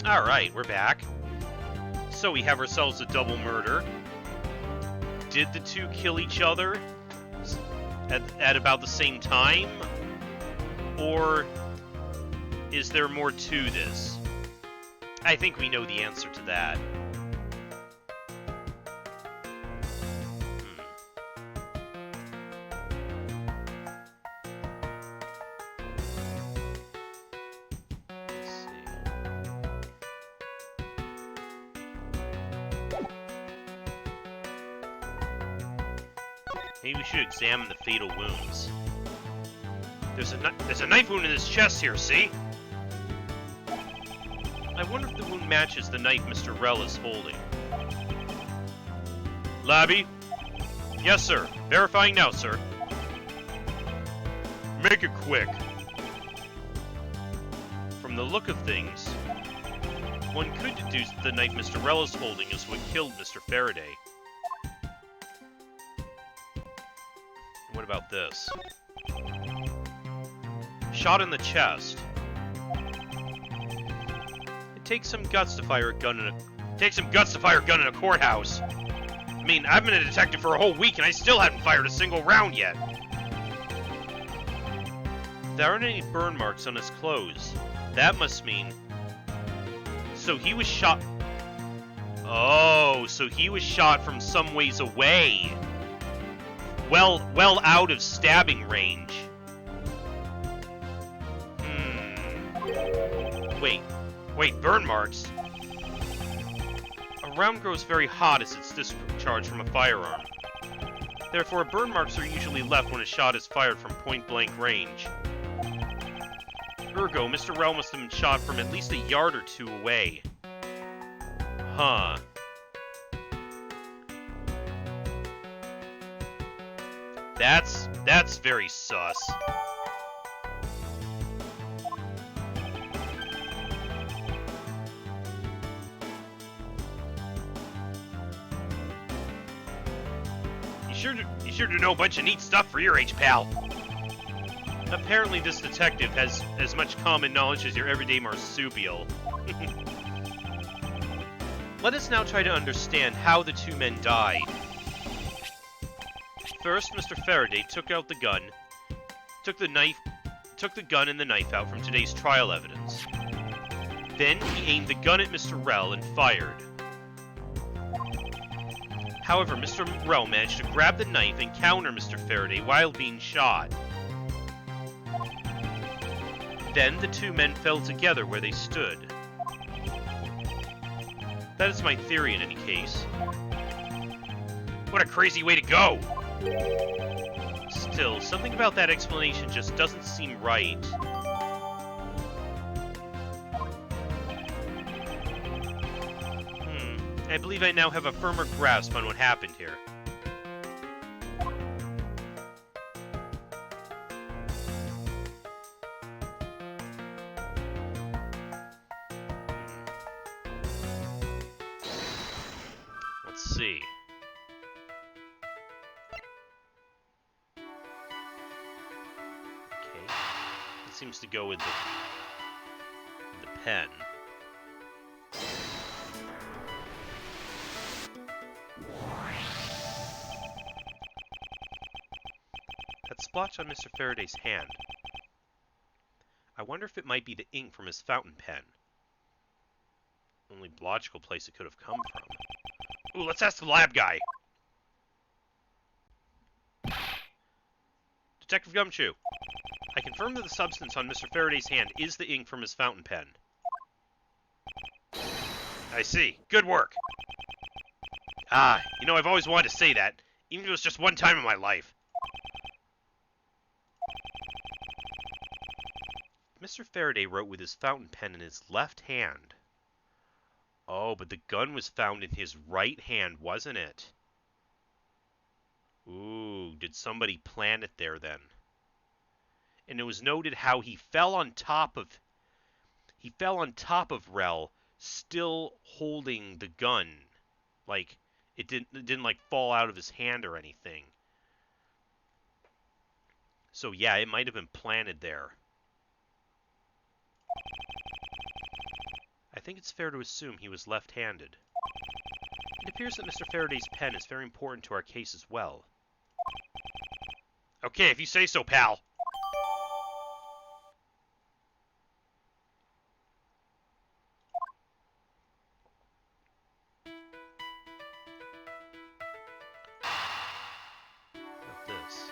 Alright, we're back. So we have ourselves a double murder. Did the two kill each other at about the same time? Or is there more to this? I think we know the answer to that. Maybe we should examine the fatal wounds. There's a knife wound in his chest here, see? I wonder if the wound matches the knife Mr. Rell is holding. Labby? Yes, sir. Verifying now, sir. Make it quick. From the look of things, one could deduce that the knife Mr. Rell is holding is what killed Mr. Faraday. What about this? Shot in the chest. It takes some guts to fire a gun in a courthouse. I mean, I've been a detective for a whole week and I still haven't fired a single round yet. There aren't any burn marks on his clothes. That must mean... So he was shot... Oh, so he was shot from some ways away. Well out of stabbing range. Wait, burn marks? A round grows very hot as it's discharged from a firearm. Therefore, burn marks are usually left when a shot is fired from point-blank range. Ergo, Mr. Rell must have been shot from at least a yard or two away. Huh. That's very sus. You sure to know a bunch of neat stuff for your age, pal. Apparently this detective has as much common knowledge as your everyday marsupial. Let us now try to understand how the two men died. First, Mr. Faraday took out the gun, took the gun and the knife out from today's trial evidence. Then he aimed the gun at Mr. Rell and fired. However, Mr. Rell managed to grab the knife and counter Mr. Faraday while being shot. Then the two men fell together where they stood. That is my theory in any case. What a crazy way to go! Still, something about that explanation just doesn't seem right. I believe I now have a firmer grasp on what happened here. Let's see. Okay. It seems to go with the pen. That splotch on Mr. Faraday's hand. I wonder if it might be the ink from his fountain pen. Only logical place it could have come from. Ooh, let's ask the lab guy. Detective Gumshoe, I confirm that the substance on Mr. Faraday's hand is the ink from his fountain pen. I see. Good work. Ah, you know, I've always wanted to say that, even if it was just one time in my life. Mr. Faraday wrote with his fountain pen in his left hand. Oh, but the gun was found in his right hand, wasn't it? Ooh, did somebody plant it there then? And it was noted how he fell on top of Rell, still holding the gun. Like it didn't like fall out of his hand or anything. So yeah, it might have been planted there. think it's fair to assume he was left-handed. It appears that Mr. Faraday's pen is very important to our case as well. Okay, if you say so, pal. This.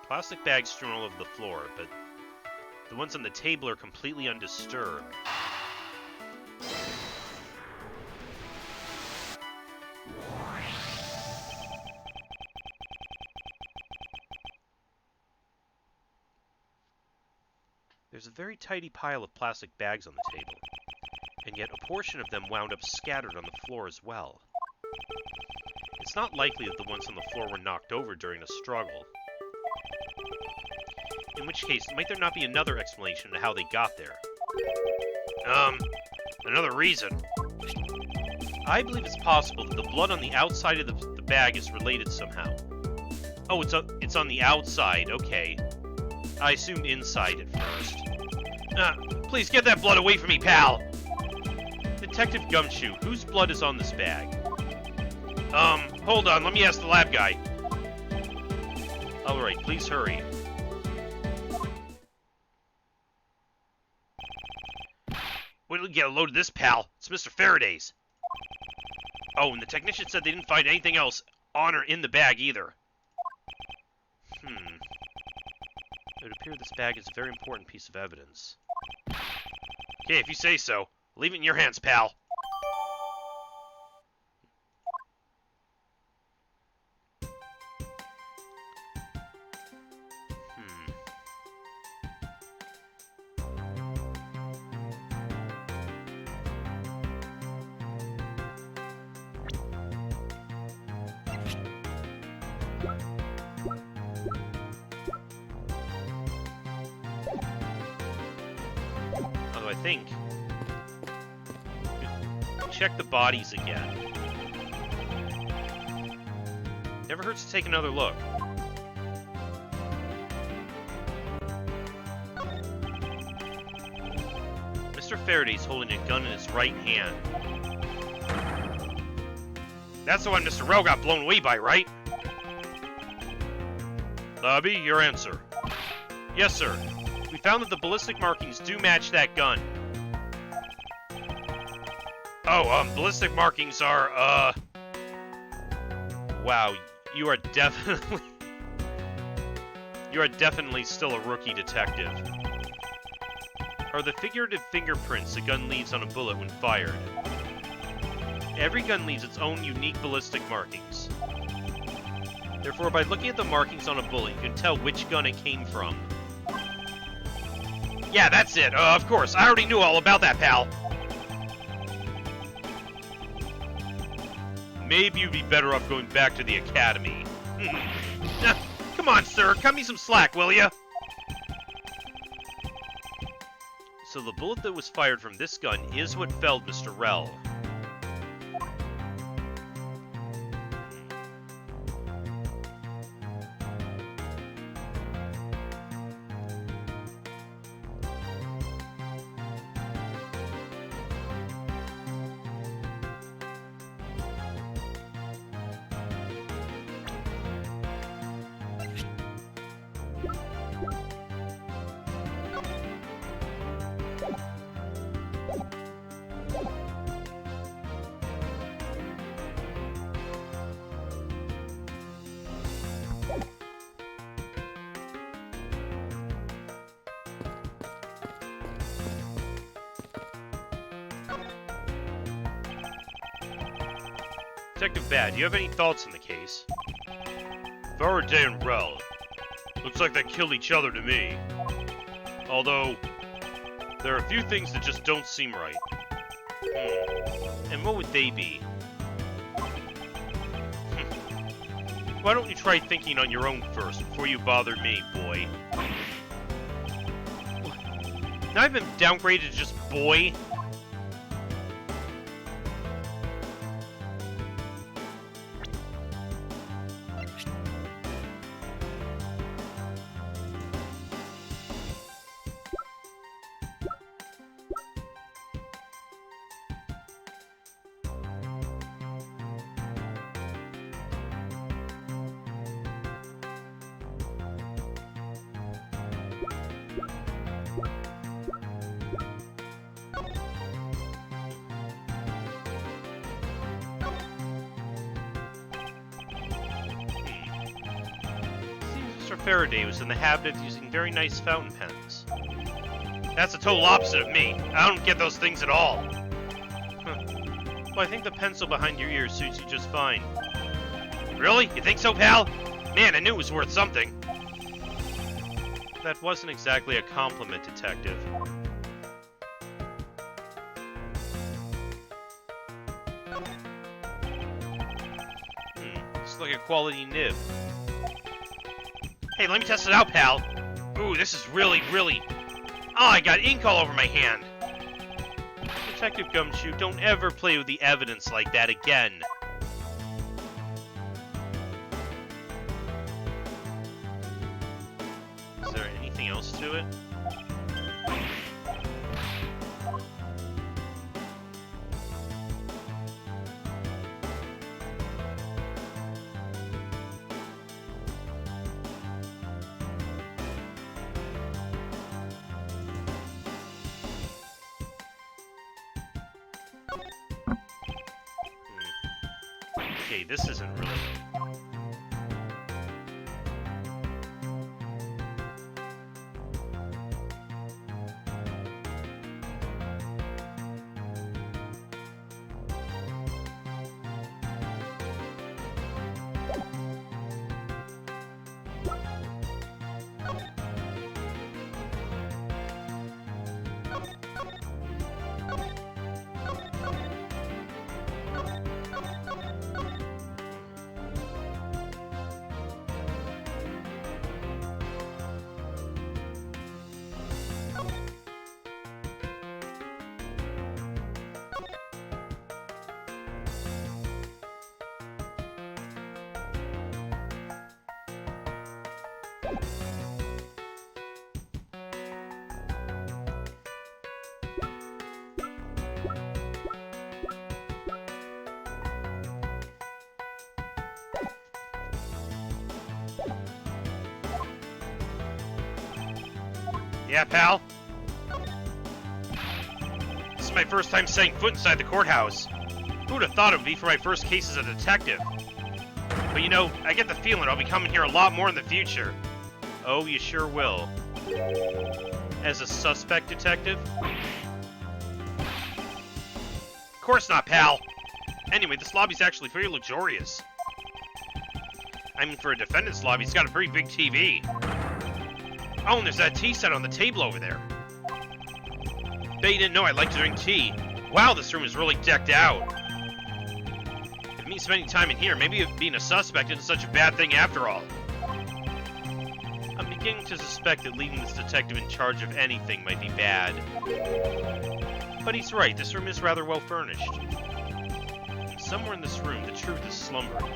Plastic bags strewn all over the floor, but the ones on the table are completely undisturbed. There's a very tidy pile of plastic bags on the table, and yet a portion of them wound up scattered on the floor as well. It's not likely that the ones on the floor were knocked over during a struggle. In which case, might there not be another explanation to how they got there? Another reason. I believe it's possible that the blood on the outside of the bag is related somehow. Oh, it's on the outside, okay. I assumed inside at first. Please get that blood away from me, pal! Detective Gumshoe, whose blood is on this bag? Hold on, let me ask the lab guy. Alright, please hurry. Wait till we get a load of this, pal. It's Mr. Faraday's. Oh, and the technician said they didn't find anything else on or in the bag either. It would appear this bag is a very important piece of evidence. Okay, if you say so. Leave it in your hands, pal. Although I think... check the bodies again. Never hurts to take another look. Mr. Faraday's holding a gun in his right hand. That's the one Mr. Rowe got blown away by, right? Lobby, your answer. Yes, sir. We found that the ballistic markings do match that gun. Oh, ballistic markings are, Wow, you are definitely... you are definitely still a rookie detective. Are the figurative fingerprints a gun leaves on a bullet when fired? Every gun leaves its own unique ballistic markings. Therefore, by looking at the markings on a bullet, you can tell which gun it came from. Yeah, that's it. Of course. I already knew all about that, pal. Maybe you'd be better off going back to the academy. Come on, sir. Cut me some slack, will ya? So the bullet that was fired from this gun is what felled Mr. Rell. Detective Bad, do you have any thoughts on the case? Faraday and Rell. Looks like they killed each other to me. Although, there are a few things that just don't seem right. And what would they be? Why don't you try thinking on your own first, before you bother me, boy? Now I've been downgraded to just boy? Professor Faraday was in the habit of using very nice fountain pens. That's the total opposite of me. I don't get those things at all. Huh. Well, I think the pencil behind your ear suits you just fine. Really? You think so, pal? Man, I knew it was worth something. That wasn't exactly a compliment, Detective. Looks like a quality nib. Hey, let me test it out, pal. Ooh, this is really... Oh, I got ink all over my hand. Detective Gumshoe, don't ever play with the evidence like that again. Is there anything else to it? Okay, this isn't really... Yeah, pal? This is my first time setting foot inside the courthouse. Who would have thought it would be for my first case as a detective? But you know, I get the feeling I'll be coming here a lot more in the future. Oh, you sure will. As a suspect detective? Of course not, pal! Anyway, this lobby's actually pretty luxurious. I mean, for a defendant's lobby, it's got a pretty big TV. Oh, and there's that tea set on the table over there. Bet you didn't know I like to drink tea. Wow, this room is really decked out. If me spending time in here, maybe being a suspect isn't such a bad thing after all. I'm beginning to suspect that leaving this detective in charge of anything might be bad. But he's right, this room is rather well furnished. Somewhere in this room, the truth is slumbering.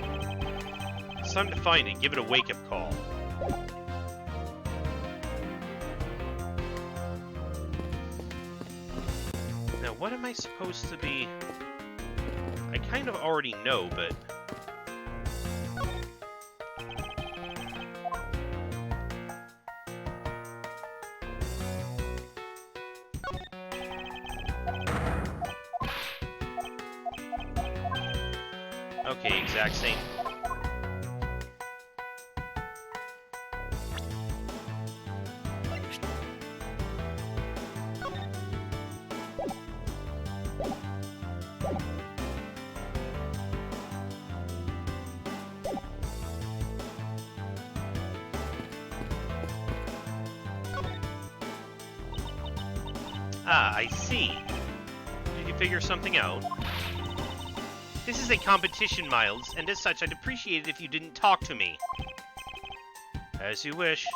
It's time to find it and give it a wake-up call. Now, what am I supposed to be... I kind of already know, but... Okay, exact same. Ah, I see. Did you figure something out? This is a competition, Miles, and as such, I'd appreciate it if you didn't talk to me. As you wish.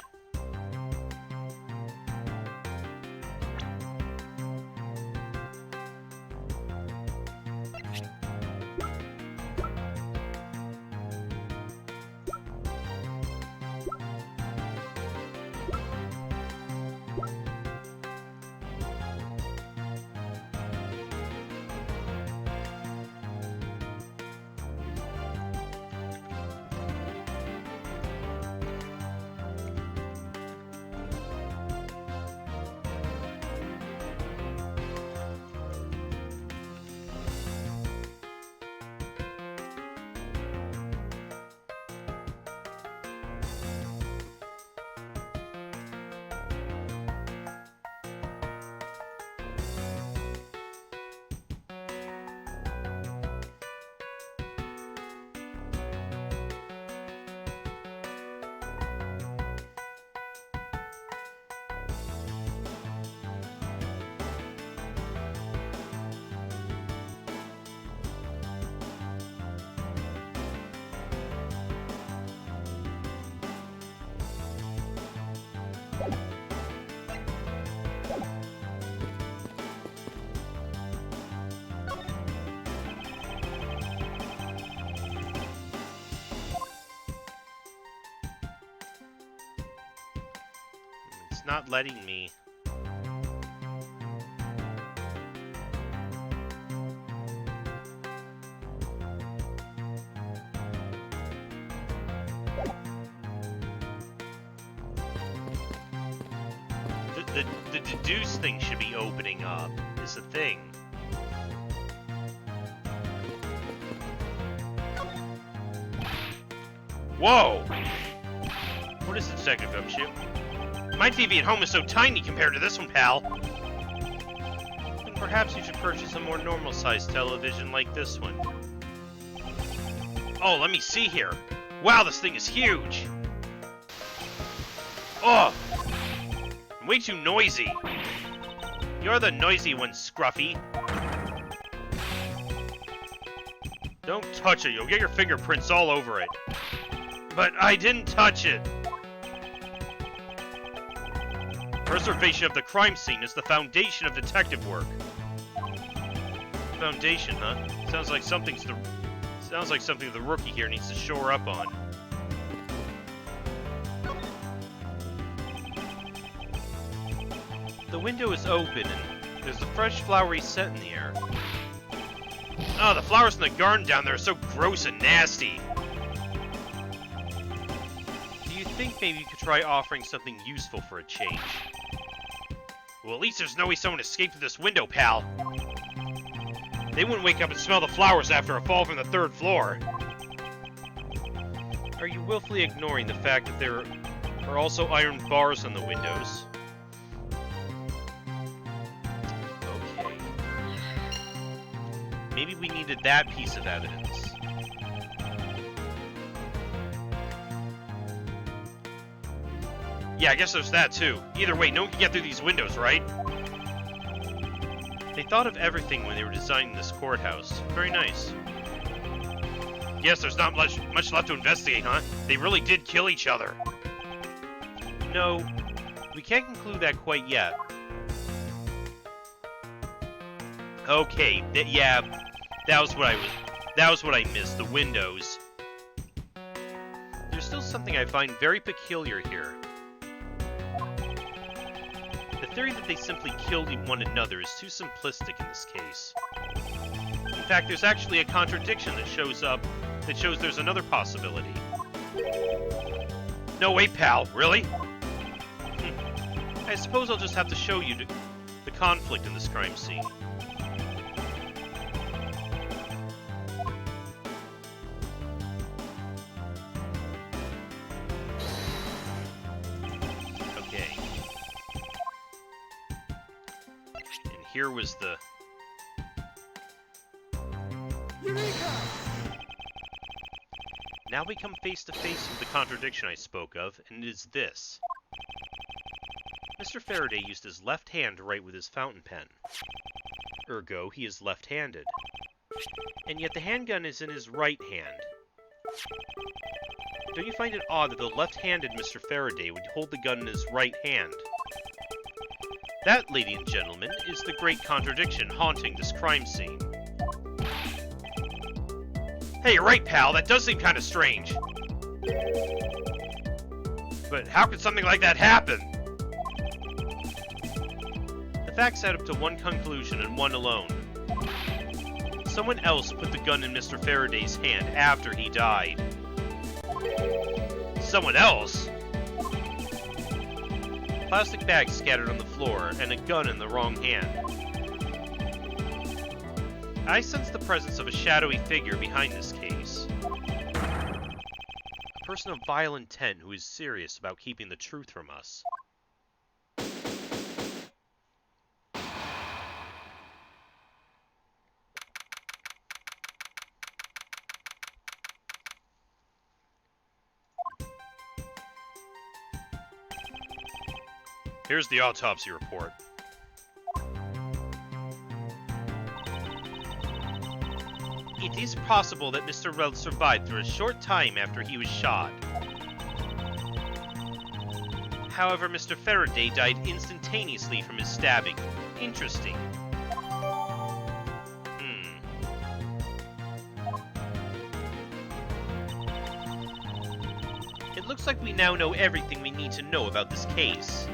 It's not letting me. The deduce thing should be opening up, is the thing. Whoa! What is the detective gumshoe? My TV at home is so tiny compared to this one, pal. Then perhaps you should purchase a more normal-sized television like this one. Oh, let me see here. Wow, this thing is huge! Oh! Way too noisy. You're the noisy one, Scruffy. Don't touch it, you'll get your fingerprints all over it. But I didn't touch it. Preservation of the crime scene is the foundation of detective work. Foundation, huh? Sounds like something the rookie here needs to shore up on. The window is open, and there's a fresh flowery scent in the air. Oh, the flowers in the garden down there are so gross and nasty. Do you think maybe you could try offering something useful for a change? Well, at least there's no way someone escaped through this window, pal. They wouldn't wake up and smell the flowers after a fall from the 3rd floor. Are you willfully ignoring the fact that there are also iron bars on the windows? Maybe we needed that piece of evidence. Yeah, I guess there's that too. Either way, no one can get through these windows, right? They thought of everything when they were designing this courthouse. Very nice. Yes, there's not much left to investigate, huh? They really did kill each other. No, we can't conclude that quite yet. Okay, yeah, that was what I missed, the windows. There's still something I find very peculiar here. The theory that they simply killed one another is too simplistic in this case. In fact, there's actually a contradiction that shows there's another possibility. No, wait, pal, really? I suppose I'll just have to show you the conflict in this crime scene. Here was the... Eureka! Now we come face to face with the contradiction I spoke of, and it is this. Mr. Faraday used his left hand to write with his fountain pen. Ergo, he is left-handed. And yet the handgun is in his right hand. Don't you find it odd that the left-handed Mr. Faraday would hold the gun in his right hand? That, ladies and gentlemen, is the great contradiction haunting this crime scene. Hey, you're right, pal. That does seem kind of strange. But how could something like that happen? The facts add up to one conclusion and one alone. Someone else put the gun in Mr. Faraday's hand after he died. Someone else? Plastic bags scattered on the floor, and a gun in the wrong hand. I sense the presence of a shadowy figure behind this case. A person of vile intent who is serious about keeping the truth from us. Here's the autopsy report. It is possible that Mr. Rell survived for a short time after he was shot. However, Mr. Faraday died instantaneously from his stabbing. Interesting. It looks like we now know everything we need to know about this case.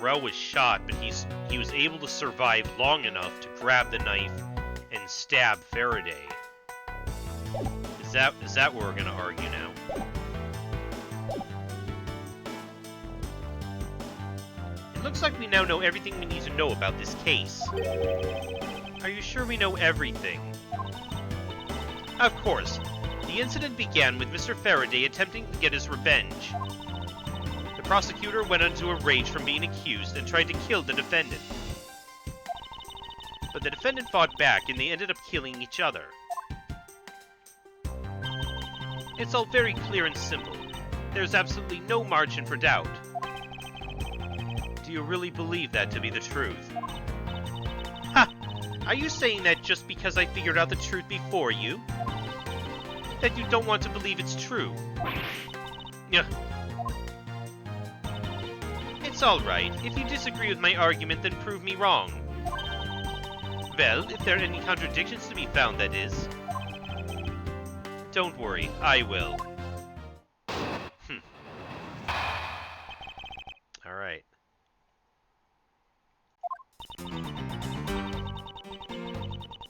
Rel was shot, but he was able to survive long enough to grab the knife and stab Faraday. Is that what we're gonna argue now? It looks like we now know everything we need to know about this case. Are you sure we know everything? Of course. The incident began with Mr. Faraday attempting to get his revenge. The prosecutor went into a rage from being accused and tried to kill the defendant. But the defendant fought back and they ended up killing each other. It's all very clear and simple. There's absolutely no margin for doubt. Do you really believe that to be the truth? Ha! Are you saying that just because I figured out the truth before you? That you don't want to believe it's true? Yeah. It's alright. If you disagree with my argument, then prove me wrong. Well, if there are any contradictions to be found, that is. Don't worry, I will. Alright.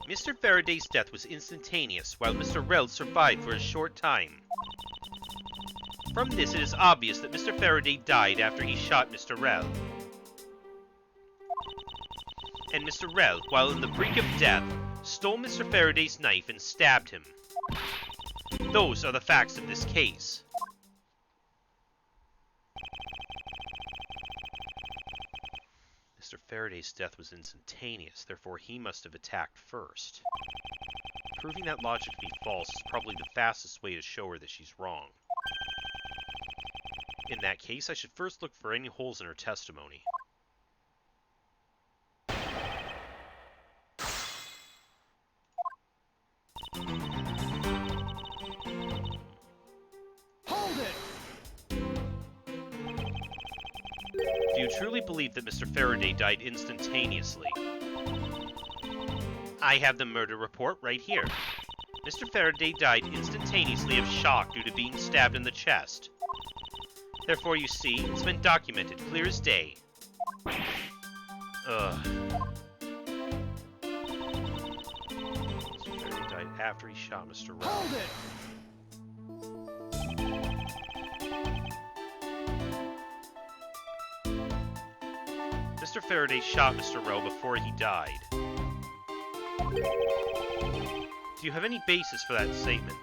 Mr. Faraday's death was instantaneous, while Mr. Rel survived for a short time. From this, it is obvious that Mr. Faraday died after he shot Mr. Rel. And Mr. Rel, while on the brink of death, stole Mr. Faraday's knife and stabbed him. Those are the facts of this case. Mr. Faraday's death was instantaneous, therefore he must have attacked first. Proving that logic to be false is probably the fastest way to show her that she's wrong. In that case, I should first look for any holes in her testimony. Hold it! Do you truly believe that Mr. Faraday died instantaneously? I have the murder report right here. Mr. Faraday died instantaneously of shock due to being stabbed in the chest. Therefore, you see, it's been documented, clear as day. Ugh. Mr. Faraday died after he shot Mr. Rel. Hold it! Mr. Faraday shot Mr. Rel before he died. Do you have any basis for that statement?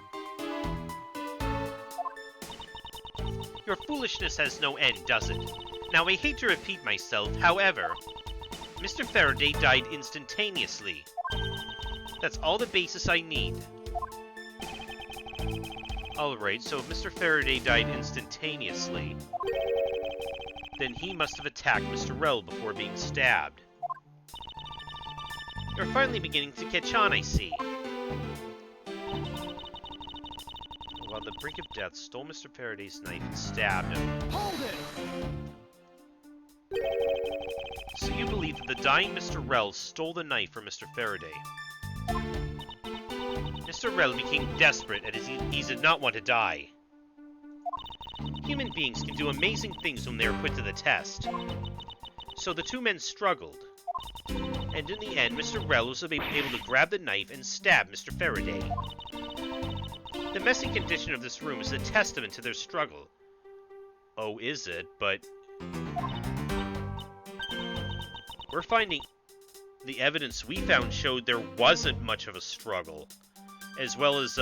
Your foolishness has no end, does it? Now, I hate to repeat myself, however, Mr. Faraday died instantaneously. That's all the basis I need. Alright, so if Mr. Faraday died instantaneously, then he must have attacked Mr. Rel before being stabbed. You're finally beginning to catch on, I see. While the brink of death, stole Mr. Faraday's knife and stabbed him. Hold it! So you believe that the dying Mr. Rel stole the knife from Mr. Faraday. Mr. Rel became desperate as he did not want to die. Human beings can do amazing things when they are put to the test. So the two men struggled. And in the end, Mr. Rel was able to grab the knife and stab Mr. Faraday. The messy condition of this room is a testament to their struggle. Oh, is it? But we're finding the evidence we found showed there wasn't much of a struggle, as well as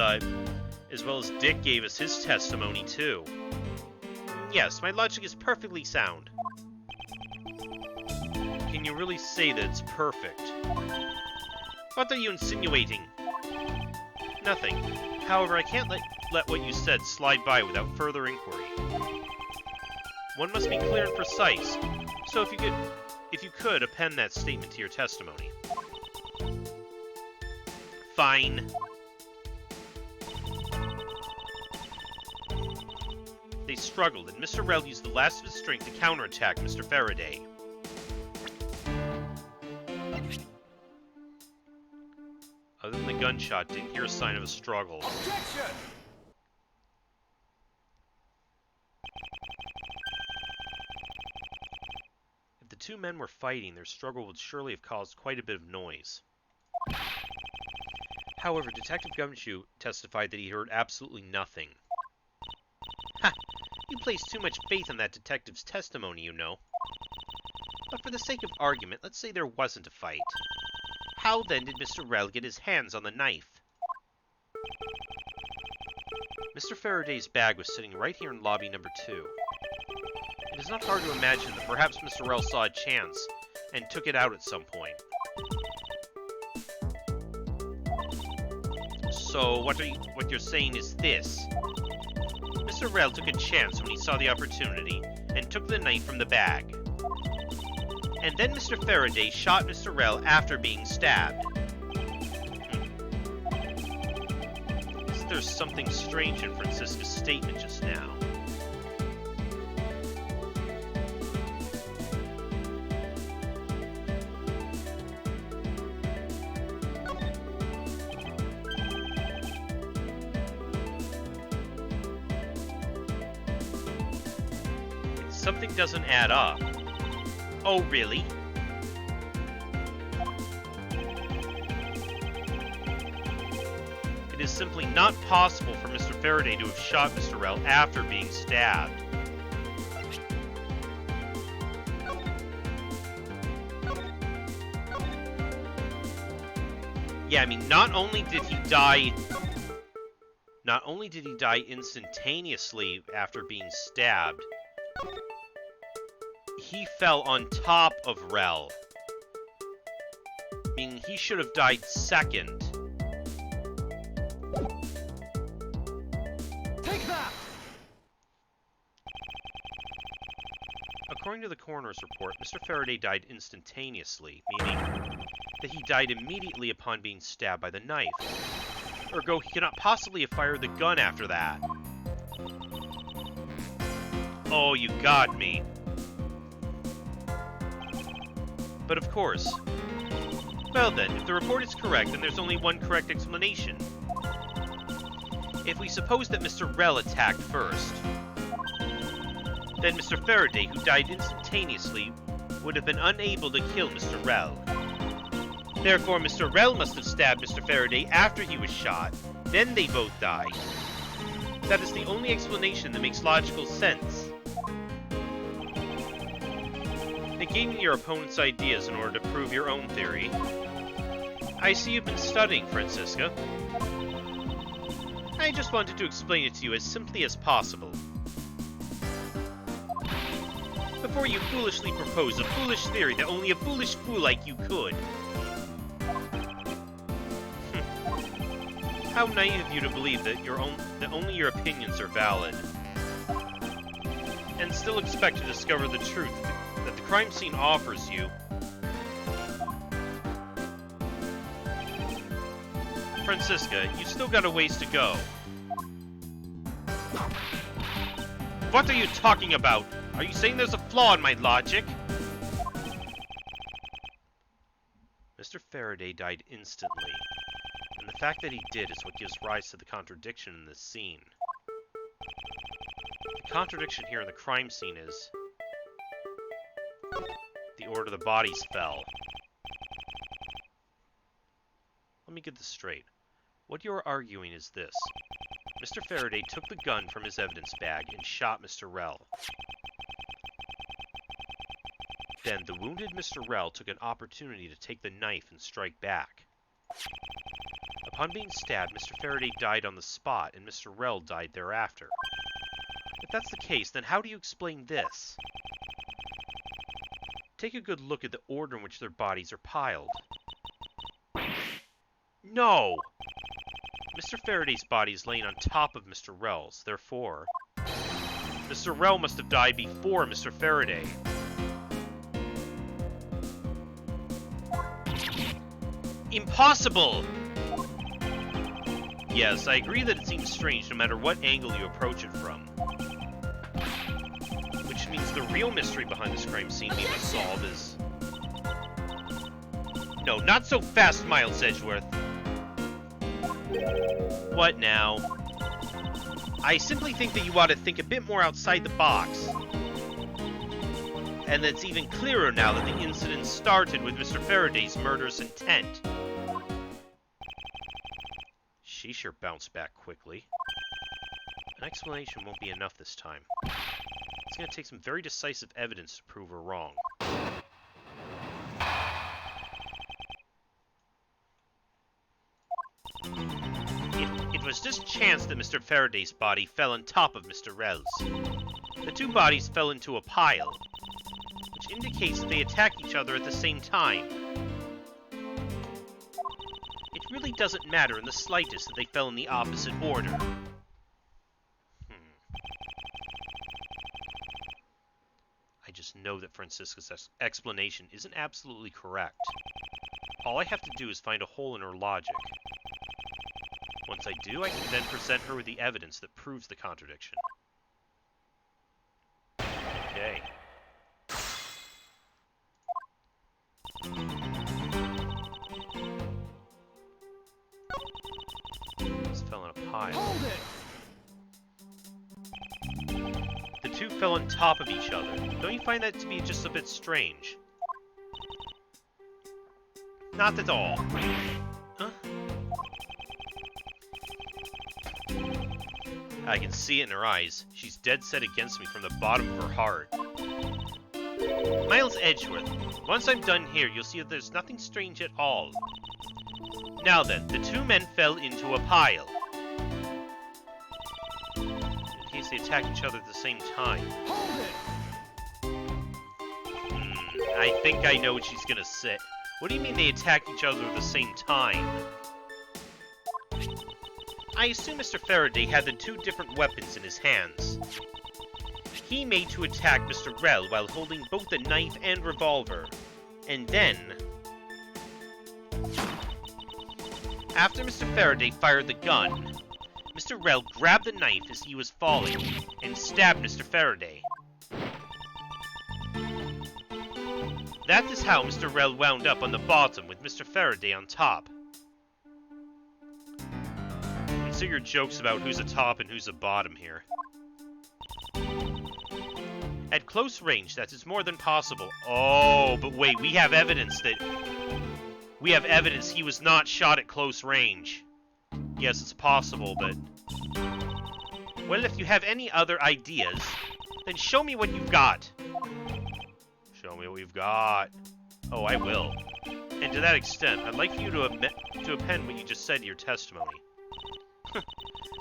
Dick gave us his testimony too. Yes, my logic is perfectly sound. Can Can you really say that it's perfect? What are you insinuating? Nothing. However, I can't let what you said slide by without further inquiry. One must be clear and precise. So if you could, append that statement to your testimony. Fine. They struggled, and Mr. Rell used the last of his strength to counterattack Mr. Faraday. Other than the gunshot, didn't hear a sign of a struggle. Objection! If the two men were fighting, their struggle would surely have caused quite a bit of noise. However, Detective Gumshoe testified that he heard absolutely nothing. Ha! You place too much faith in that detective's testimony, you know. But for the sake of argument, let's say there wasn't a fight. How then did Mr. Rell get his hands on the knife? Mr. Faraday's bag was sitting right here in lobby number 2. It is not hard to imagine that perhaps Mr. Rell saw a chance and took it out at some point. So what you're saying is this. Mr. Rell took a chance when he saw the opportunity and took the knife from the bag. And then Mr. Faraday shot Mr. Rell after being stabbed. There's something strange in Francisca's statement just now. Something doesn't add up. Oh, really? It is simply not possible for Mr. Faraday to have shot Mr. Rell after being stabbed. Yeah, I mean, not only did he die instantaneously after being stabbed, he fell on top of Rell, meaning he should have died second. Take that! According to the coroner's report, Mr. Faraday died instantaneously, meaning that he died immediately upon being stabbed by the knife. Ergo, he cannot possibly have fired the gun after that. Oh, you got me. But of course. Well then, if the report is correct, then there's only one correct explanation. If we suppose that Mr. Rell attacked first, then Mr. Faraday, who died instantaneously, would have been unable to kill Mr. Rell. Therefore, Mr. Rell must have stabbed Mr. Faraday after he was shot. Then they both died. That is the only explanation that makes logical sense. Negating your opponent's ideas in order to prove your own theory. I see you've been studying, Francisca. I just wanted to explain it to you as simply as possible. Before you foolishly propose a foolish theory that only a foolish fool like you could. How naive of you to believe that only your opinions are valid. And still expect to discover the truth that the crime scene offers you. Francisca, you still got a ways to go. What are you talking about? Are you saying there's a flaw in my logic? Mr. Faraday died instantly, and the fact that he did is what gives rise to the contradiction in this scene. The contradiction here in the crime scene is the order the bodies fell. Let me get this straight. What you are arguing is this. Mr. Faraday took the gun from his evidence bag and shot Mr. Rell. Then the wounded Mr. Rell took an opportunity to take the knife and strike back. Upon being stabbed, Mr. Faraday died on the spot, and Mr. Rell died thereafter. If that's the case, then how do you explain this? Take a good look at the order in which their bodies are piled. No! Mr. Faraday's body is laying on top of Mr. Rell's, therefore, Mr. Rell must have died before Mr. Faraday. Impossible! Yes, I agree that it seems strange no matter what angle you approach it from. Which means the real mystery behind this crime scene we must solve is... No, not so fast, Miles Edgeworth. What now? I simply think that you ought to think a bit more outside the box. And it's even clearer now that the incident started with Mr. Faraday's murderous intent. She sure bounced back quickly. An explanation won't be enough this time. It's going to take some very decisive evidence to prove her wrong. It was just chance that Mr. Faraday's body fell on top of Mr. Rell's. The two bodies fell into a pile, which indicates that they attacked each other at the same time. It really doesn't matter in the slightest that they fell in the opposite order. I just know that Francisca's explanation isn't absolutely correct. All I have to do is find a hole in her logic. Once I do, I can then present her with the evidence that proves the contradiction. Okay. This fell in a pile. Hold it! The two fell on top of each other. Don't you find that to be just a bit strange? Not at all. Huh? I can see it in her eyes. She's dead set against me from the bottom of her heart. Miles Edgeworth, once I'm done here, you'll see that there's nothing strange at all. Now then, the two men fell into a pile. In case they attack each other at the same time. Hold it! I think I know what she's gonna say. What do you mean they attacked each other at the same time? I assume Mr. Faraday had the two different weapons in his hands. He made to attack Mr. Rell while holding both a knife and revolver. And then... after Mr. Faraday fired the gun, Mr. Rell grabbed the knife as he was falling and stabbed Mr. Faraday. That is how Mr. Rell wound up on the bottom with Mr. Faraday on top. So your jokes about who's a top and who's a bottom here. At close range, that is more than possible. Oh, but wait, we have evidence that... we have evidence he was not shot at close range. Yes, it's possible, but... well, if you have any other ideas, then show me what you've got. Show me what we've got. Oh, I will. And to that extent, I'd like for you to append what you just said in your testimony.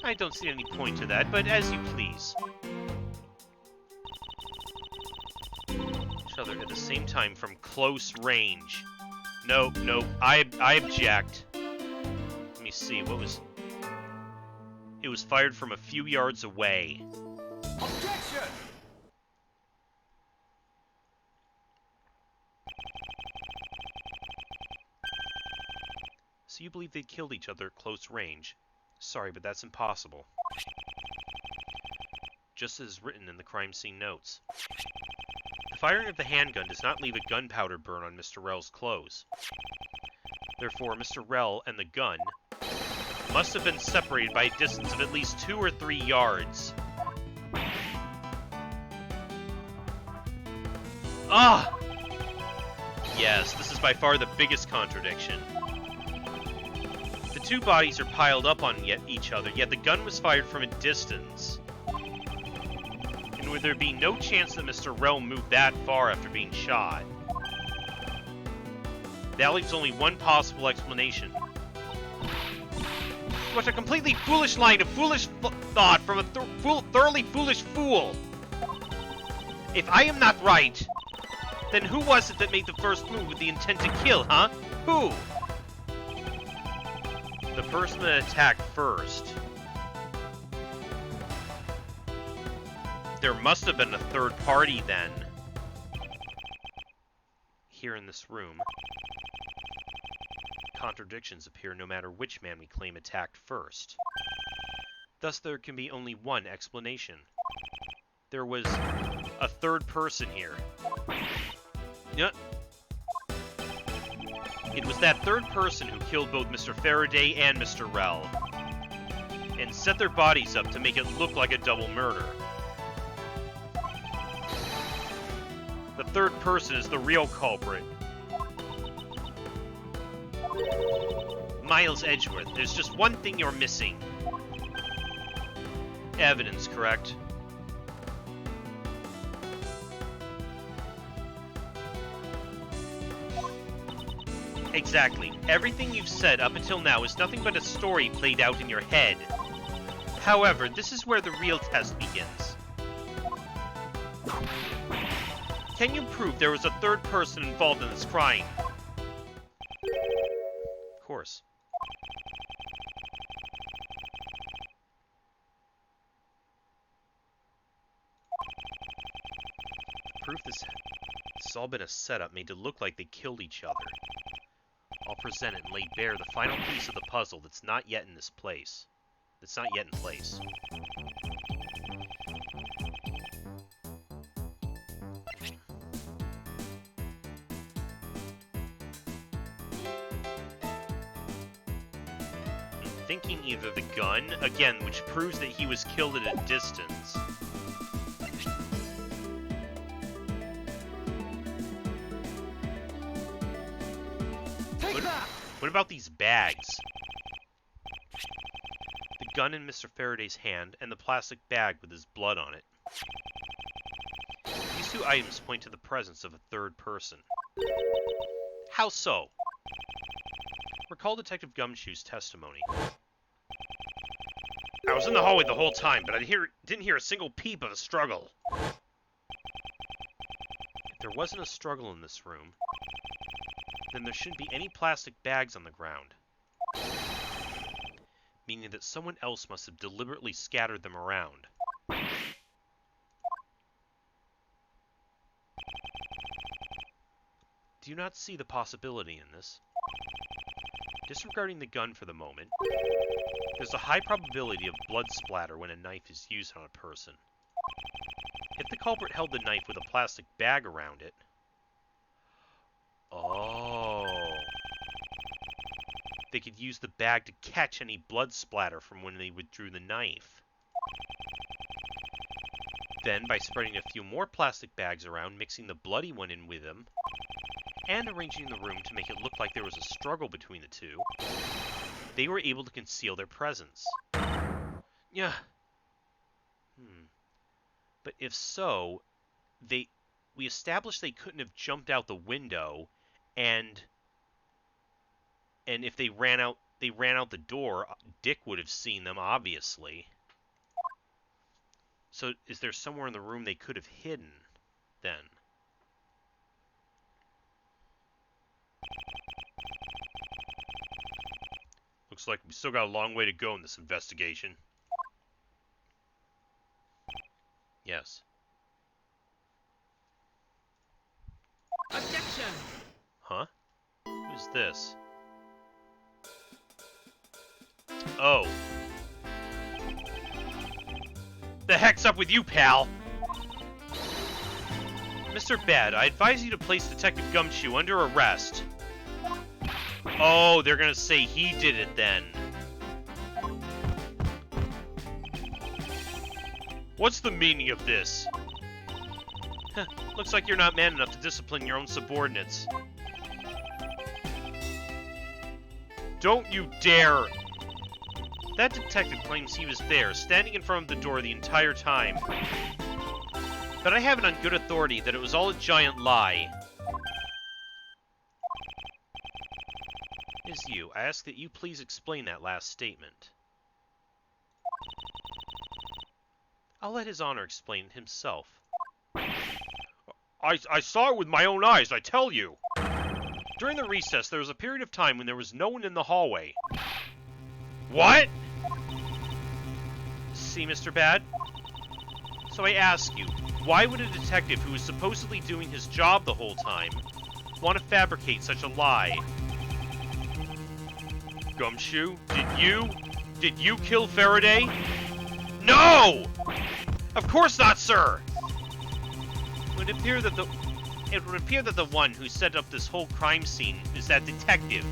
I don't see any point to that, but as you please. Each other at the same time from close range. Nope, nope. I object. Let me see, what was... it was fired from a few yards away. Objection! So you believe they killed each other at close range? Sorry, but that's impossible. Just as written in the crime scene notes. The firing of the handgun does not leave a gunpowder burn on Mr. Rell's clothes. Therefore, Mr. Rell and the gun must have been separated by a distance of at least 2 or 3 yards. Ah! Yes, this is by far the biggest contradiction. The two bodies are piled up on each other, yet the gun was fired from a distance. And would there be no chance that Mr. Rell moved that far after being shot? That leaves only one possible explanation. What a completely foolish line of foolish thought from a thoroughly foolish fool! If I am not right, Then who was it that made the first move with the intent to kill, huh? Who? The person that attacked first. There must have been a third party then. Here in this room. Contradictions appear no matter which man we claim attacked first. Thus there can be only one explanation. There was a third person here. Yeah. It was that third person who killed both Mr. Faraday and Mr. Rell, and set their bodies up to make it look like a double murder. The third person is the real culprit. Miles Edgeworth, there's just one thing you're missing. Evidence, correct? Exactly. Everything you've said up until now is nothing but a story played out in your head. However, this is where the real test begins. Can you prove there was a third person involved in this crime? Of course. Proof this has all been a setup made to look like they killed each other. I'll present it and lay bare the final piece of the puzzle that's not yet in this place. That's not yet in place. I'm thinking either the gun, again, which proves that he was killed at a distance. What about these bags? The gun in Mr. Faraday's hand, and the plastic bag with his blood on it. These two items point to the presence of a third person. How so? Recall Detective Gumshoe's testimony. I was in the hallway the whole time, but I didn't hear a single peep of a struggle. If there wasn't a struggle in this room, then there shouldn't be any plastic bags on the ground. Meaning that someone else must have deliberately scattered them around. Do you not see the possibility in this? Disregarding the gun for the moment, there's a high probability of blood splatter when a knife is used on a person. If the culprit held the knife with a plastic bag around it, they could use the bag to catch any blood splatter from when they withdrew the knife. Then, by spreading a few more plastic bags around, mixing the bloody one in with them, and arranging the room to make it look like there was a struggle between the two, they were able to conceal their presence. Yeah. But if so, we established they couldn't have jumped out the window, and if they ran out the door, Dick would have seen them, obviously. So is there somewhere in the room they could have hidden, then? Looks like we still got a long way to go in this investigation. Yes. Objection! Huh? Who's this? Oh. The heck's up with you, pal? Mr. Bad, I advise you to place Detective Gumshoe under arrest. Oh, they're gonna say he did it then. What's the meaning of this? Looks like you're not man enough to discipline your own subordinates. Don't you dare! That detective claims he was there, standing in front of the door the entire time. But I have it on good authority that it was all a giant lie. Ms. Yu, I ask that you please explain that last statement. I'll let His Honor explain it himself. I saw it with my own eyes, I tell you. During the recess, there was a period of time when there was no one in the hallway. What? See, Mr. Bad? So I ask you, why would a detective who is supposedly doing his job the whole time want to fabricate such a lie? Gumshoe, did you kill Faraday? No! Of course not, sir! It would appear that the one who set up this whole crime scene is that detective,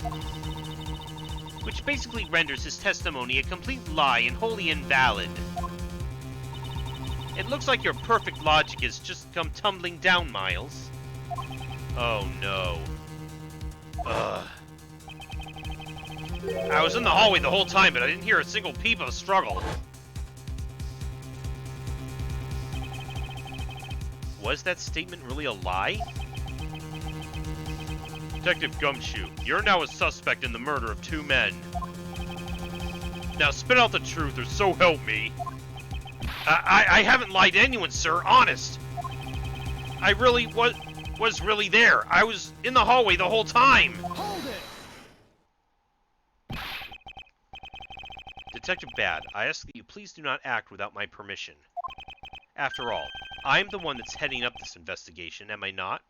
which basically renders his testimony a complete lie and wholly invalid. It looks like your perfect logic has just come tumbling down, Miles. Oh no. Ugh. I was in the hallway the whole time, but I didn't hear a single peep of a struggle. Was that statement really a lie? Detective Gumshoe, you're now a suspect in the murder of 2 men. Now spit out the truth, or so help me. I haven't lied to anyone, sir, honest. I really was really there. I was in the hallway the whole time. Hold it! Detective Bad, I ask that you please do not act without my permission. After all, I'm the one that's heading up this investigation, am I not?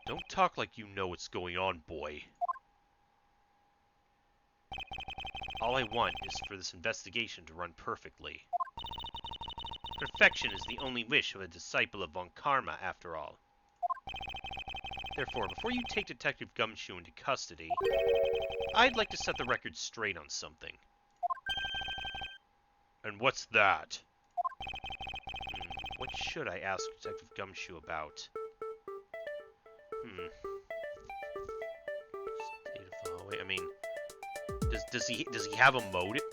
Don't talk like you know what's going on, boy. All I want is for this investigation to run perfectly. Perfection is the only wish of a disciple of Von Karma, after all. Therefore, before you take Detective Gumshoe into custody, I'd like to set the record straight on something. And what's that? What should I ask Detective Gumshoe about? State of the hallway. I mean, does he have a motive?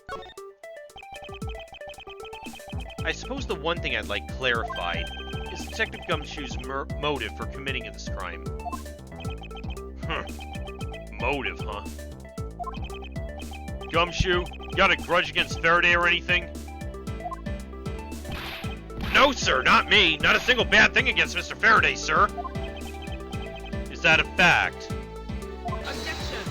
I suppose the one thing I'd like clarified is Detective Gumshoe's motive for committing this crime. Motive, huh? Gumshoe, you got a grudge against Faraday or anything? No, sir, not me. Not a single bad thing against Mr. Faraday, sir. Is that a fact? Objection!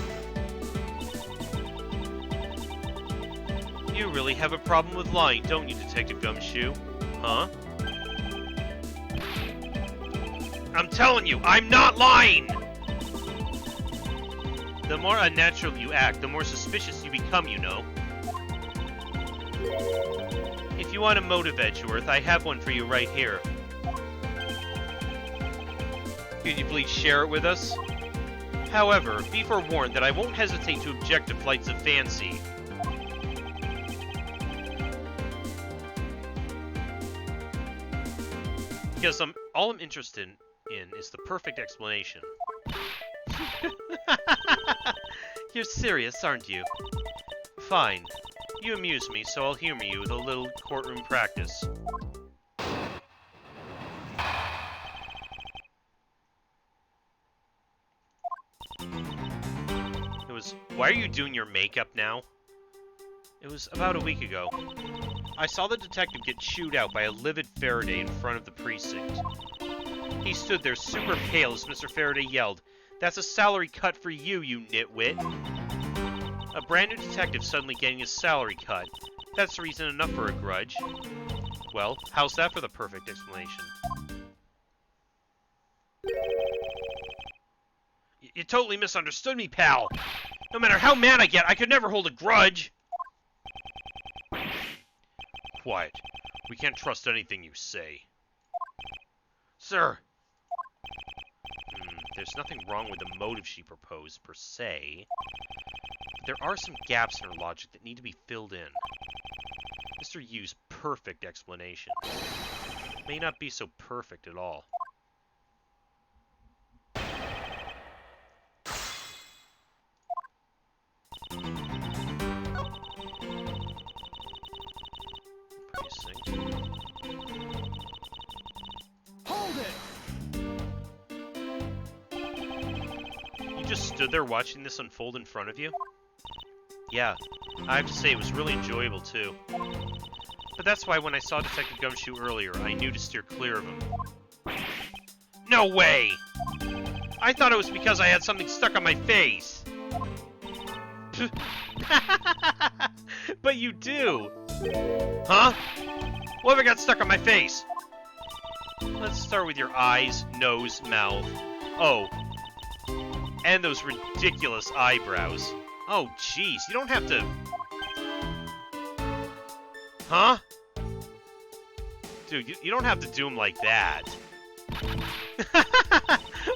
You really have a problem with lying, don't you, Detective Gumshoe? Huh? I'm telling you, I'm not lying! The more unnatural you act, the more suspicious you become, you know. If you want a motive, Edgeworth, I have one for you right here. Could you please share it with us? However, be forewarned that I won't hesitate to object to flights of fancy. Because all I'm interested in is the perfect explanation. You're serious, aren't you? Fine. You amuse me, so I'll humor you with a little courtroom practice. It was, why are you doing your makeup now? It was about a week ago. I saw the detective get chewed out by a livid Faraday in front of the precinct. He stood there super pale as Mr. Faraday yelled, "That's a salary cut for you, you nitwit." A brand new detective suddenly getting his salary cut. That's reason enough for a grudge. Well, how's that for the perfect explanation? You totally misunderstood me, pal! No matter how mad I get, I could never hold a grudge! Quiet. We can't trust anything you say. Sir! There's nothing wrong with the motive she proposed, per se. But there are some gaps in her logic that need to be filled in. Mr. Yu's perfect explanation may not be so perfect at all. Precinct. Hold it! You just stood there watching this unfold in front of you? Yeah, I have to say it was really enjoyable too. But that's why when I saw Detective Gumshoe earlier, I knew to steer clear of him. No way! I thought it was because I had something stuck on my face. But you do! Huh? What have I got stuck on my face? Let's start with your eyes, nose, mouth. Oh. And those ridiculous eyebrows. Oh, jeez, you don't have to... Huh? Dude, you don't have to do them like that.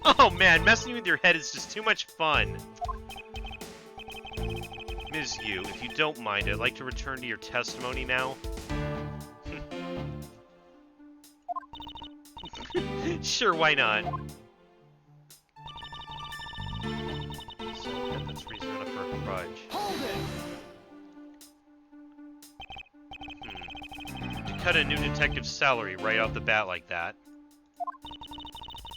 Oh man, messing with your head is just too much fun. Ms. Yu, if you don't mind, I'd like to return to your testimony now. Sure, why not? So, that's reason enough for a grudge. Hold it! To cut a new detective's salary right off the bat like that.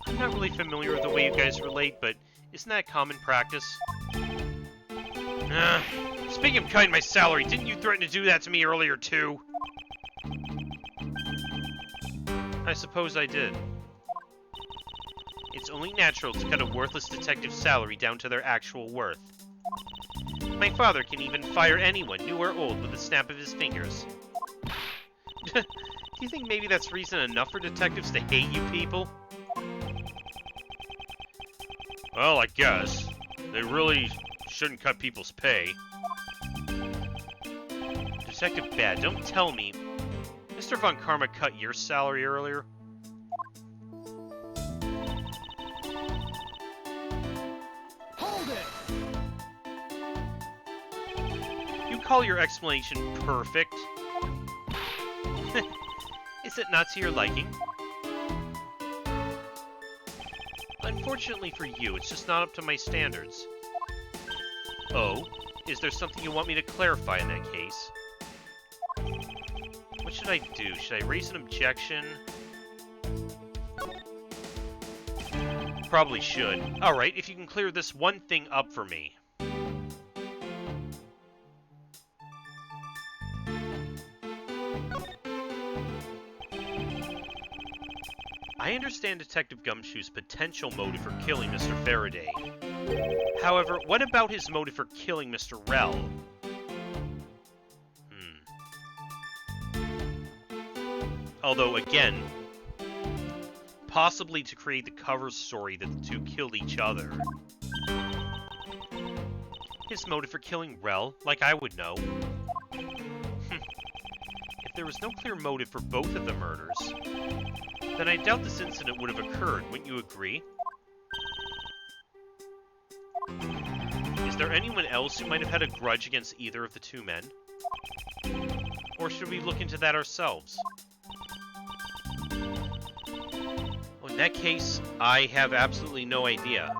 I'm not really familiar with the way you guys relate, but isn't that common practice? Speaking of cutting my salary, didn't you threaten to do that to me earlier too? I suppose I did. It's only natural to cut a worthless detective's salary down to their actual worth. My father can even fire anyone, new or old, with a snap of his fingers. Do you think maybe that's reason enough for detectives to hate you people? Well, I guess. They really shouldn't cut people's pay. Detective Bad, don't tell me. Mr. Von Karma cut your salary earlier? Hold it! You call your explanation perfect? Is it not to your liking? Unfortunately for you, it's just not up to my standards. Oh? Is there something you want me to clarify in that case? What should I do? Should I raise an objection? Probably should. Alright, if you can clear this one thing up for me. I understand Detective Gumshoe's potential motive for killing Mr. Faraday. However, what about his motive for killing Mr. Rell? Although, again, possibly to create the cover story that the two killed each other. His motive for killing Rell, like I would know. If there was no clear motive for both of the murders, then I doubt this incident would have occurred, wouldn't you agree? Is there anyone else who might have had a grudge against either of the two men? Or should we look into that ourselves? Well, in that case, I have absolutely no idea.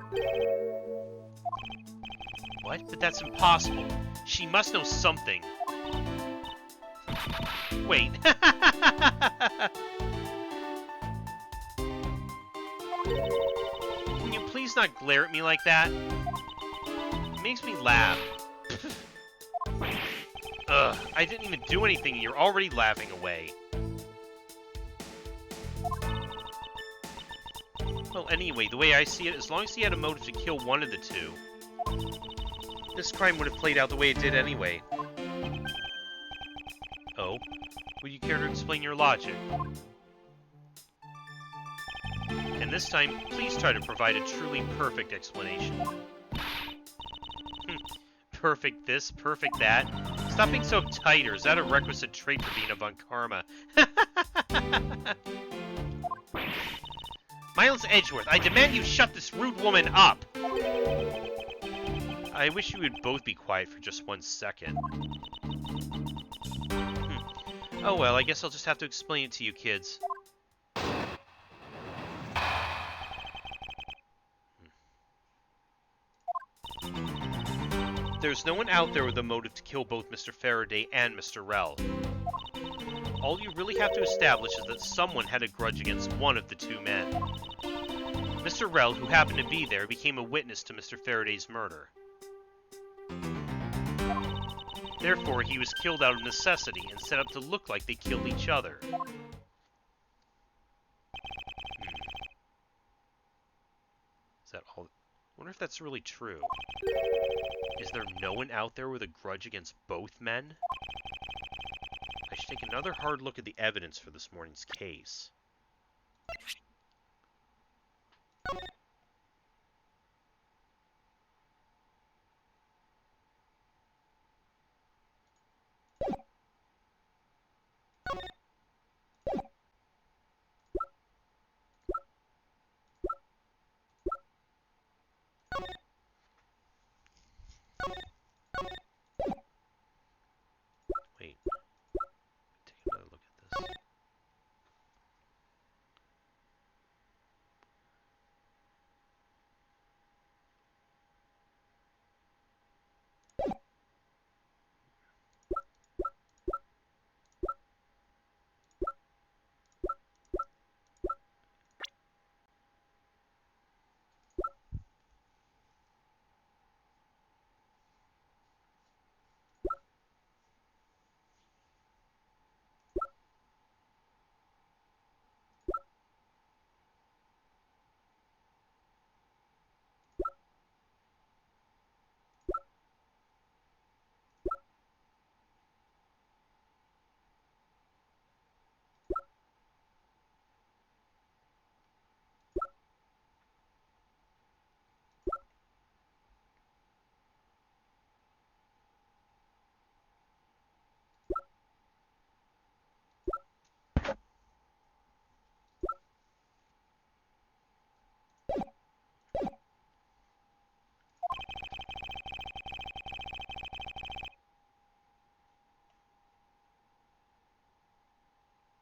What? But that's impossible. She must know something. Wait. Can you please not glare at me like that? It makes me laugh. Ugh, I didn't even do anything and you're already laughing away. Well, anyway, the way I see it, as long as he had a motive to kill one of the two, this crime would have played out the way it did anyway. Oh? Would you care to explain your logic? And this time, please try to provide a truly perfect explanation. Perfect this, perfect that. Stop being so uptight, or is that a requisite trait for being a Von Karma? Miles Edgeworth, I demand you shut this rude woman up! I wish you would both be quiet for just 1 second. Oh well, I guess I'll just have to explain it to you kids. There's no one out there with a motive to kill both Mr. Faraday and Mr. Rell. All you really have to establish is that someone had a grudge against one of the two men. Mr. Rell, who happened to be there, became a witness to Mr. Faraday's murder. Therefore, he was killed out of necessity and set up to look like they killed each other. Is that all? I wonder if that's really true. Is there no one out there with a grudge against both men? I should take another hard look at the evidence for this morning's case. Wait. Take another look at this.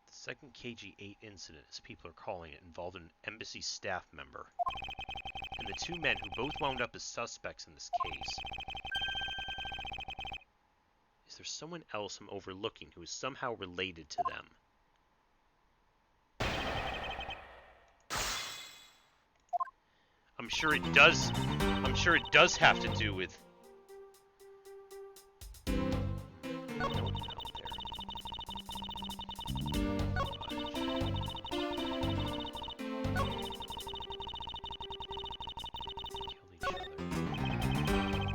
The second KG-8 incident, as people are calling it, involved an embassy staff member, and the two men who both wound up as suspects in this case. Is there someone else I'm overlooking who is somehow related to them? I'm sure it does have to do with...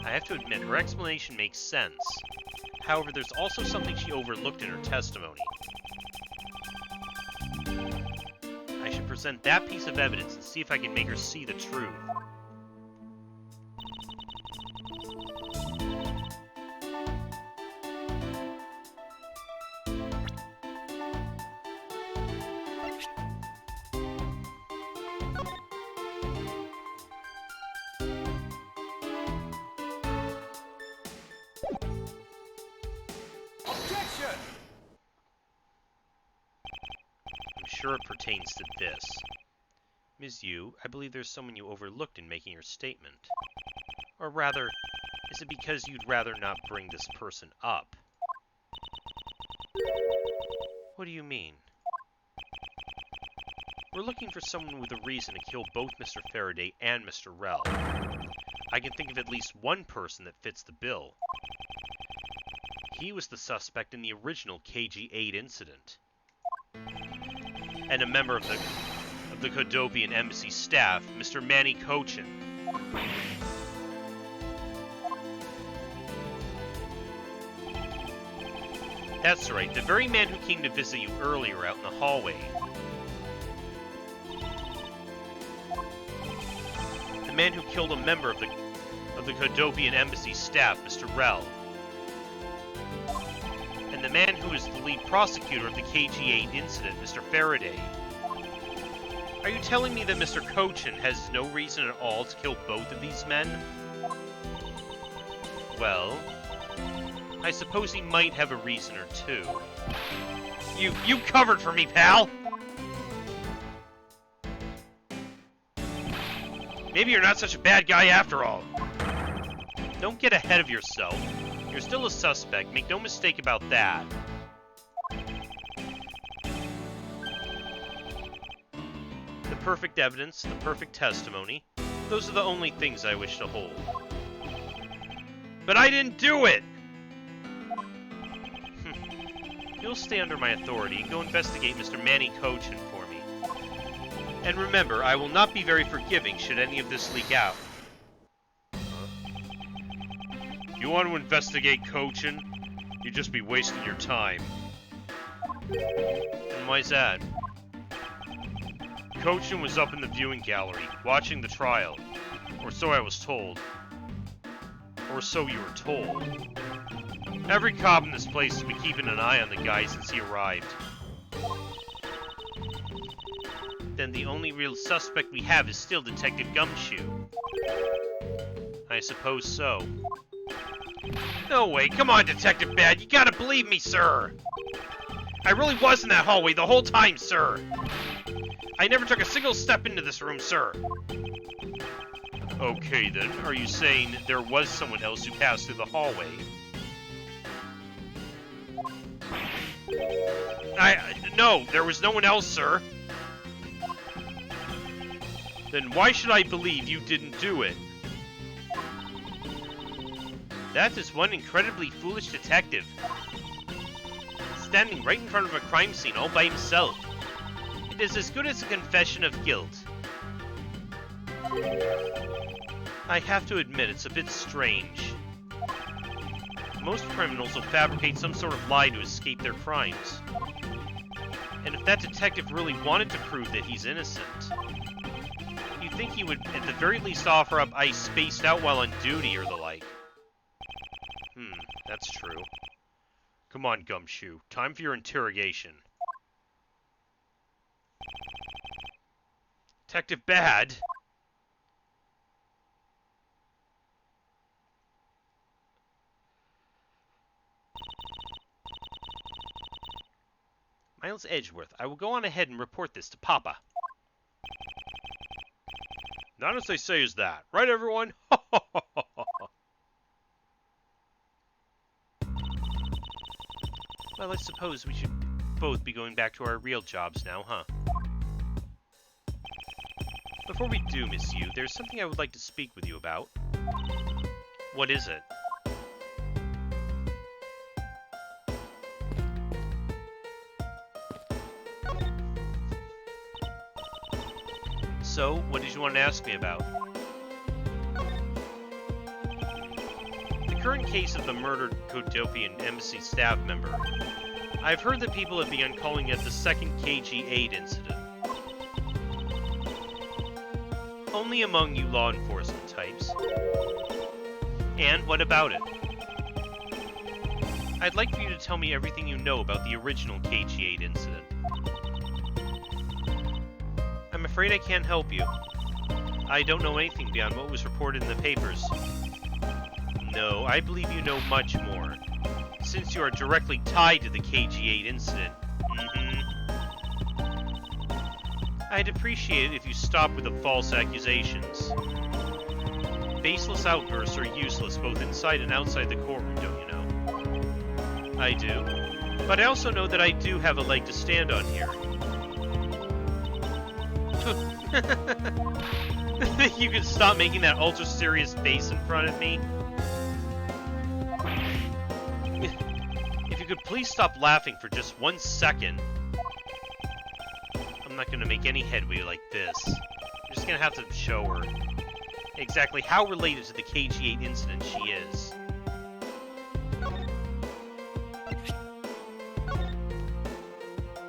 I have to admit, her explanation makes sense. However, there's also something she overlooked in her testimony. I should present that piece of evidence and see if I can make her see the truth. Sure it pertains to this. Ms. Yu, I believe there's someone you overlooked in making your statement. Or rather, is it because you'd rather not bring this person up? What do you mean? We're looking for someone with a reason to kill both Mr. Faraday and Mr. Rell. I can think of at least one person that fits the bill. He was the suspect in the original KG-8 incident. And a member of the Kodopian embassy staff, Mr. Manny Cochin. That's right, the very man who came to visit you earlier out in the hallway. The man who killed a member of the Kodopian embassy staff, Mr. Rell. And the man who is the lead prosecutor of the KG-8 incident, Mr. Faraday. Are you telling me that Mr. Cochin has no reason at all to kill both of these men? Well, I suppose he might have a reason or two. You covered for me, pal! Maybe you're not such a bad guy after all. Don't get ahead of yourself. You're still a suspect, make no mistake about that. The perfect evidence, the perfect testimony, those are the only things I wish to hold. But I didn't do it! You'll stay under my authority and go investigate Mr. Manny Cochin for me. And remember, I will not be very forgiving should any of this leak out. You want to investigate Cochin? You'd just be wasting your time. And why's that? Cochin was up in the viewing gallery, watching the trial. Or so I was told. Or so you were told. Every cop in this place has been keeping an eye on the guy since he arrived. Then the only real suspect we have is still Detective Gumshoe. I suppose so. No way, come on, Detective Bad, you gotta believe me, sir! I really was in that hallway the whole time, sir! I never took a single step into this room, sir! Okay then, are you saying there was someone else who passed through the hallway? No, there was no one else, sir. Then why should I believe you didn't do it? That is one incredibly foolish detective. Standing right in front of a crime scene all by himself. It is as good as a confession of guilt. I have to admit, it's a bit strange. Most criminals will fabricate some sort of lie to escape their crimes. And if that detective really wanted to prove that he's innocent, you'd think he would at the very least offer up I spaced out while on duty or the like. That's true. Come on, Gumshoe. Time for your interrogation. Detective Bad? Miles Edgeworth, I will go on ahead and report this to Papa. Not as they say is that. Right, everyone? Well, I suppose we should both be going back to our real jobs now, huh? Before we do, Miss Yu, there's something I would like to speak with you about. What is it? So, what did you want to ask me about? The current case of the murdered Codopian embassy staff member. I've heard that people have begun calling it the second KG-8 incident. Only among you law enforcement types. And what about it? I'd like for you to tell me everything you know about the original KG-8 incident. I'm afraid I can't help you. I don't know anything beyond what was reported in the papers. No, I believe you know much more, since you are directly tied to the KG-8 incident. I'd appreciate it if you stopped with the false accusations. Baseless outbursts are useless both inside and outside the courtroom, don't you know? I do. But I also know that I do have a leg to stand on here. You can stop making that ultra-serious face in front of me? If you could please stop laughing for just 1 second. I'm not going to make any headway like this. I'm just going to have to show her exactly how related to the KG-8 incident she is.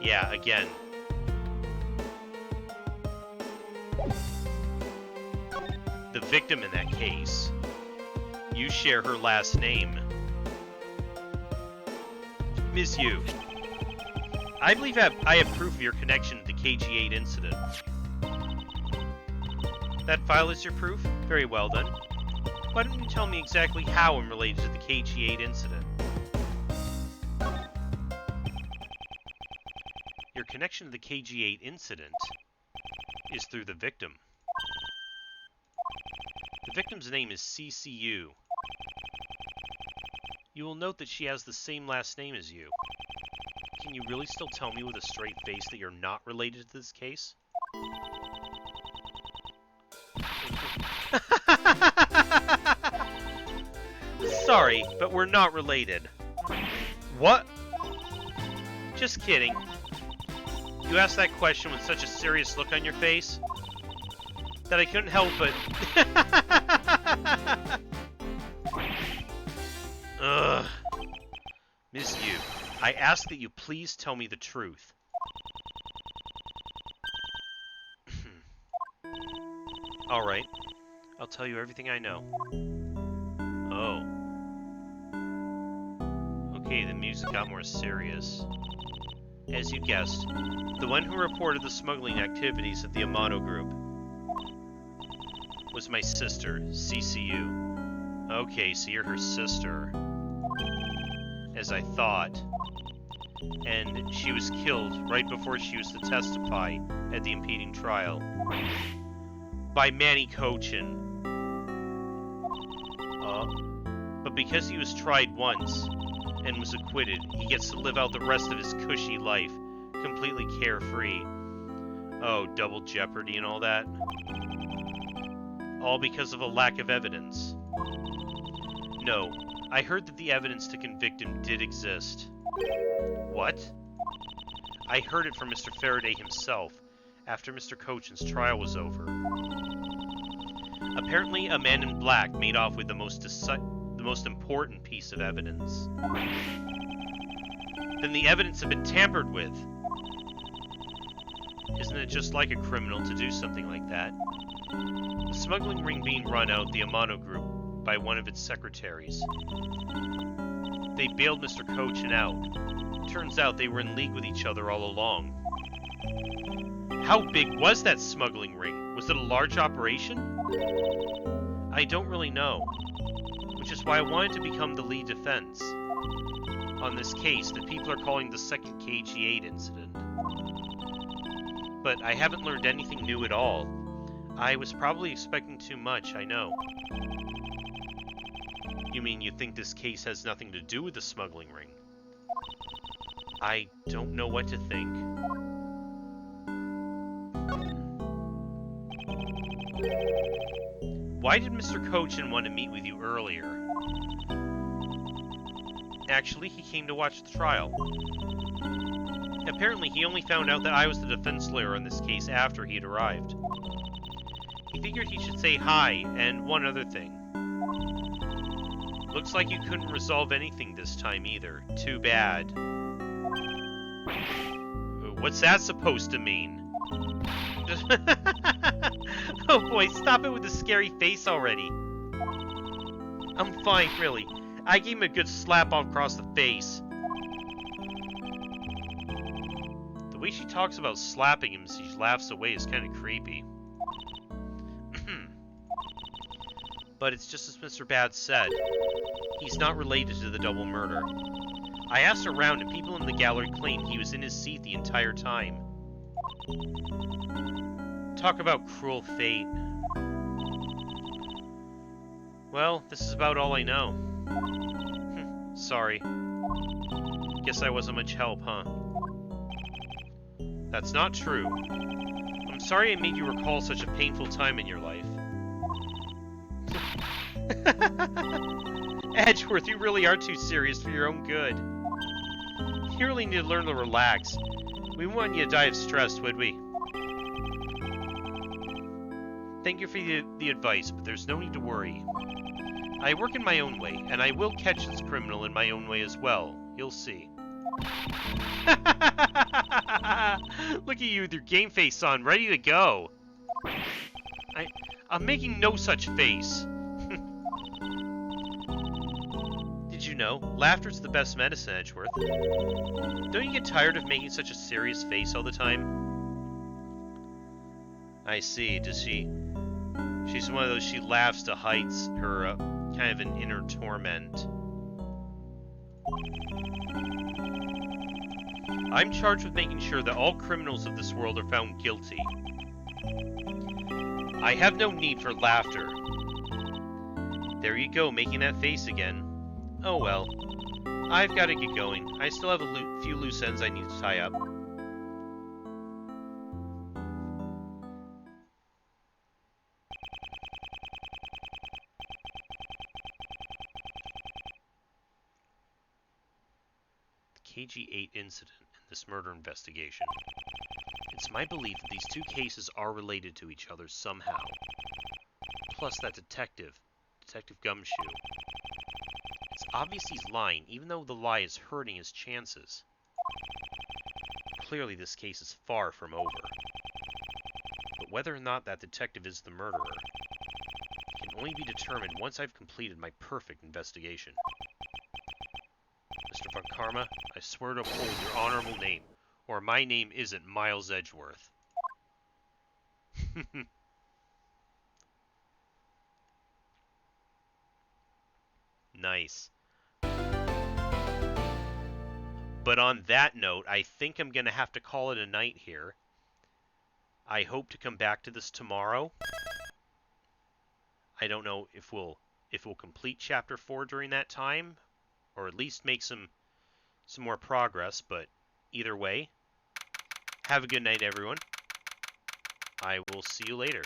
Yeah, again. The victim in that case. You share her last name. Miss Yu. I believe I have proof of your connection to the KG-8 incident. That file is your proof? Very well then. Why don't you tell me exactly how I'm related to the KG-8 incident? Your connection to the KG-8 incident is through the victim. The victim's name is CCU. You will note that she has the same last name as you. Can you really still tell me with a straight face that you're not related to this case? Sorry, but we're not related. What? Just kidding. You asked that question with such a serious look on your face that I couldn't help but... Ugh. Miss Yu, I ask that you please tell me the truth. Alright. I'll tell you everything I know. Oh. Okay, the music got more serious. As you guessed, the one who reported the smuggling activities of the Amano group was my sister, CCU. Okay, so you're her sister. As I thought. And she was killed right before she was to testify at the impeding trial. By Manny Cochin. But because he was tried once and was acquitted, he gets to live out the rest of his cushy life, completely carefree. Oh, double jeopardy and all that? All because of a lack of evidence. No, I heard that the evidence to convict him did exist. What? I heard it from Mr. Faraday himself, after Mr. Cochin's trial was over. Apparently, a man in black made off with the most important piece of evidence. Then the evidence had been tampered with. Isn't it just like a criminal to do something like that? The smuggling ring being run out the Amano group by one of its secretaries. They bailed Mr. Cochin out. Turns out they were in league with each other all along. How big was that smuggling ring? Was it a large operation? I don't really know, which is why I wanted to become the lead defense on this case that people are calling the second KG8 incident. But I haven't learned anything new at all. I was probably expecting too much, I know. You mean you think this case has nothing to do with the smuggling ring? I don't know what to think. Why did Mr. Cochin want to meet with you earlier? Actually, he came to watch the trial. Apparently, he only found out that I was the defense lawyer on this case after he had arrived. He figured he should say hi, and one other thing. Looks like you couldn't resolve anything this time either. Too bad. What's that supposed to mean? Oh boy, stop it with the scary face already. I'm fine, really. I gave him a good slap across the face. The way she talks about slapping him as she laughs away is kind of creepy. But it's just as Mr. Bad said. He's not related to the double murder. I asked around and people in the gallery claim he was in his seat the entire time. Talk about cruel fate. Well, this is about all I know. Sorry. Guess I wasn't much help, huh? That's not true. I'm sorry I made you recall such a painful time in your life. Edgeworth, you really are too serious for your own good. You really need to learn to relax. We wouldn't want you to die of stress, would we? Thank you for the advice, but there's no need to worry. I work in my own way, and I will catch this criminal in my own way as well. You'll see. Look at you with your game face on, ready to go. I'm making no such face. Did you know? Laughter's the best medicine, Edgeworth. Don't you get tired of making such a serious face all the time? I see. Does she... She's one of those she laughs to heights, her kind of an inner torment. I'm charged with making sure that all criminals of this world are found guilty. I have no need for laughter. There you go, making that face again. Oh well. I've got to get going. I still have a few loose ends I need to tie up. The KG8 incident this murder investigation. It's my belief that these two cases are related to each other somehow. Plus that Detective Gumshoe. It's obvious he's lying, even though the lie is hurting his chances. Clearly this case is far from over. But whether or not that detective is the murderer can only be determined once I've completed my perfect investigation. Mr. Von Karma, I swear to uphold your honorable name, or my name isn't Miles Edgeworth. Nice. But on that note, I think I'm going to have to call it a night here. I hope to come back to this tomorrow. I don't know if we'll complete Chapter 4 during that time, or at least make some more progress, but either way, have a good night, everyone. I will see you later.